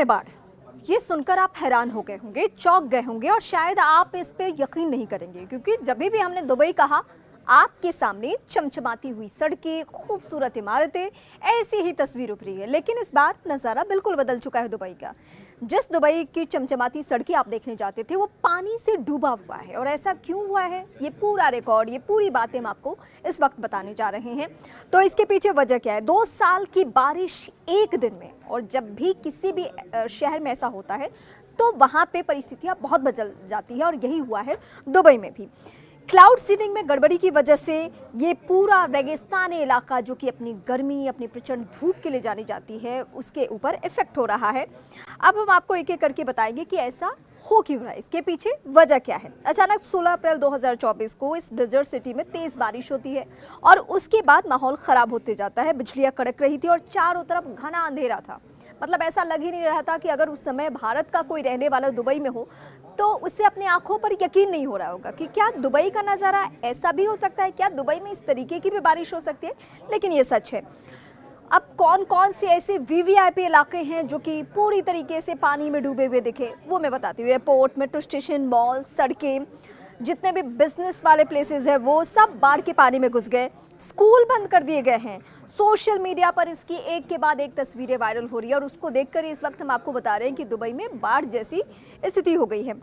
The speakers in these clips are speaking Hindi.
में बाढ़, ये सुनकर आप हैरान हो गए होंगे, चौंक गए होंगे और शायद आप इस पे यकीन नहीं करेंगे, क्योंकि जब भी हमने दुबई कहा, आपके सामने चमचमाती हुई सड़कें, खूबसूरत इमारतें, ऐसी ही तस्वीर उभरी है। लेकिन इस बार नज़ारा बिल्कुल बदल चुका है दुबई का। जिस दुबई की चमचमाती सड़कें आप देखने जाते थे, वो पानी से डूबा हुआ है। और ऐसा क्यों हुआ है, ये पूरा रिकॉर्ड, ये पूरी बातें हम आपको इस वक्त बताने जा रहे हैं। तो इसके पीछे वजह क्या है? 2 साल की बारिश एक दिन में। और जब भी किसी भी शहर में ऐसा होता है तो वहाँ पे परिस्थितियाँ बहुत बदल जाती है, और यही हुआ है दुबई में भी। क्लाउड सीडिंग में गड़बड़ी की वजह से ये पूरा रेगिस्तानी इलाका, जो कि अपनी गर्मी, अपनी प्रचंड धूप के लिए जानी जाती है, उसके ऊपर इफेक्ट हो रहा है। अब हम आपको एक एक करके बताएंगे कि ऐसा हो क्यों रहा है, इसके पीछे वजह क्या है। अचानक 16 अप्रैल 2024 को इस डेजर्ट सिटी में तेज बारिश होती है और उसके बाद माहौल खराब होते जाता है। बिजलियां कड़क रही थी और चारों तरफ घना अंधेरा था। मतलब ऐसा लग ही नहीं रहा था कि अगर उस समय भारत का कोई रहने वाला दुबई में हो तो उससे अपनी आंखों पर यकीन नहीं हो रहा होगा कि क्या दुबई का नज़ारा ऐसा भी हो सकता है, क्या दुबई में इस तरीके की भी बारिश हो सकती है। लेकिन ये सच है। अब कौन कौन से ऐसे वीवीआईपी इलाके हैं जो कि पूरी तरीके से पानी में डूबे हुए दिखे, वो मैं बताती हूँ। एयरपोर्ट, मेट्रो स्टेशन, मॉल, सड़कें, जितने भी बिजनेस वाले प्लेसेस हैं, वो सब बाढ़ के पानी में घुस गए। स्कूल बंद कर दिए गए हैं। सोशल मीडिया पर इसकी एक के बाद एक तस्वीरें वायरल हो रही है और उसको देखकर इस वक्त हम आपको बता रहे हैं कि दुबई में बाढ़ जैसी स्थिति हो गई है।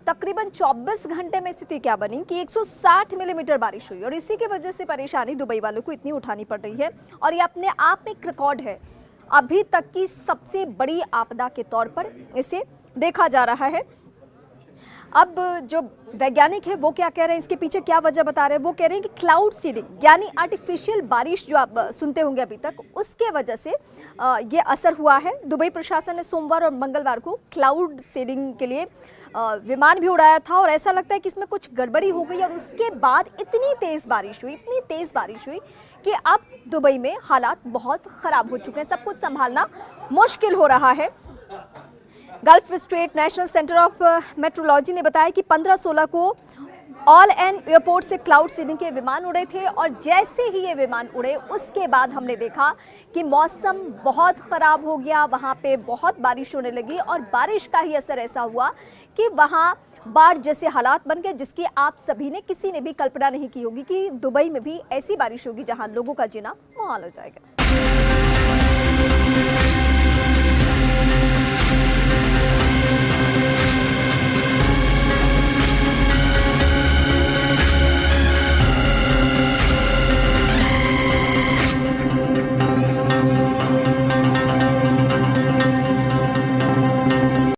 तकरीबन 24 घंटे में स्थिति क्या बनी कि 160 मिलीमीटर बारिश हुई और इसी की वजह से परेशानी दुबई वालों को इतनी उठानी पड़ रही है। और ये अपने आप में एक रिकॉर्ड है। अभी तक की सबसे बड़ी आपदा के तौर पर इसे देखा जा रहा है। अब जो वैज्ञानिक है वो क्या कह रहे हैं, इसके पीछे क्या वजह बता रहे हैं, वो कह रहे हैं कि क्लाउड सीडिंग यानी आर्टिफिशियल बारिश जो आप सुनते होंगे अभी तक, उसके वजह से ये असर हुआ है। दुबई प्रशासन ने सोमवार और मंगलवार को क्लाउड सीडिंग के लिए विमान भी उड़ाया था और ऐसा लगता है कि इसमें कुछ गड़बड़ी हो गई और उसके बाद इतनी तेज़ बारिश हुई कि अब दुबई में हालात बहुत ख़राब हो चुके हैं। सब कुछ संभालना मुश्किल हो रहा है। Gulf straight national centre of metrology ने बताया कि 15-16 को ऑल एंड एयरपोर्ट से क्लाउड सीडिंग के विमान उड़े थे और जैसे ही ये विमान उड़े उसके बाद हमने देखा कि मौसम बहुत ख़राब हो गया। वहाँ पे बहुत बारिश होने लगी और बारिश का ही असर ऐसा हुआ कि वहाँ बाढ़ जैसे हालात बन गए, जिसकी आप सभी ने, किसी ने भी कल्पना नहीं की होगी कि दुबई में भी ऐसी बारिश होगी जहाँ लोगों का जीना मुहाल हो जाएगा।